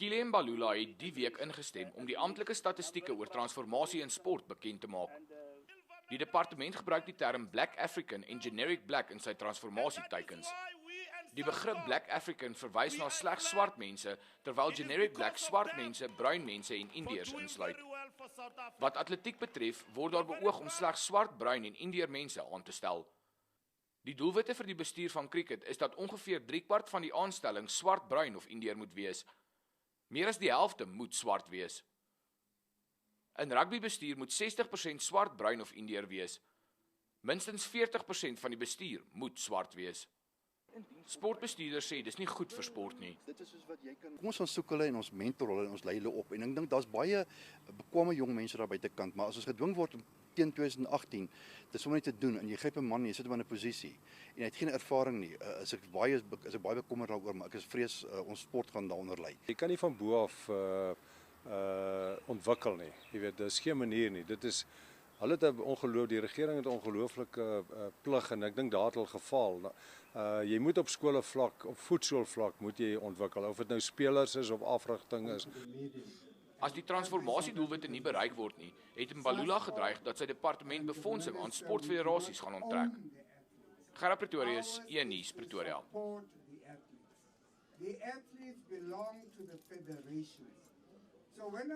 Fikile Mbalula het die week ingestem om die amptelike statistieke oor transformasie in sport bekend te maak. Die departement gebruik die term Black African en Generic Black in sy transformasieteikens. Die begrip Black African verwys na slegs swart mense, terwyl Generic Black swart mense, bruin mense en Indiërs insluit. Wat atletiek betref, word daar beoog om slegs swart, bruin en Indiër mense aan te stel. Die doelwitte vir die bestuur van cricket is dat ongeveer 3/4 van die aanstelling swart, bruin of Indiër moet wees. Meer as die helfte moet swart wees. In rugbybestuur moet 60% swart, bruin of Indiër wees. Minstens 40% van die bestuur moet swart wees. Sportbestuurders sê dis nie goed vir sport nie. Kom ons gaan soek hulle en ons mentor hulle en ons lei hulle op. En ek dink daar's baie bekwame jong mense daar buitekant, maar as ons gedwing word om teen 2018 dit sommer net te doen en jy gryp 'n man en jy sit hom in 'n posisie en hy het geen ervaring nie, is ek baie bekommerd daaroor, maar ek is vrees ons sport gaan daaronder ly. Jy kan nie van bo af ontwikkel nie. Jy weet, dis geen manier nie. Dit is hulle het die regering het 'n ongelooflike plig en ek dink daar het hulle gefaal. Jy moet op skole vlak, op voetsoolvlak moet jy ontwikkel, of dit nou spelers is of afrigting is. As die transformasiedoelwitte nie bereik word nie, het Mbalula gedreig dat sy departement befondsing aan sportfederasies gaan onttrek. Gerard Pretorius, E-nuus, Pretoria. The athletes belong to the federation. So when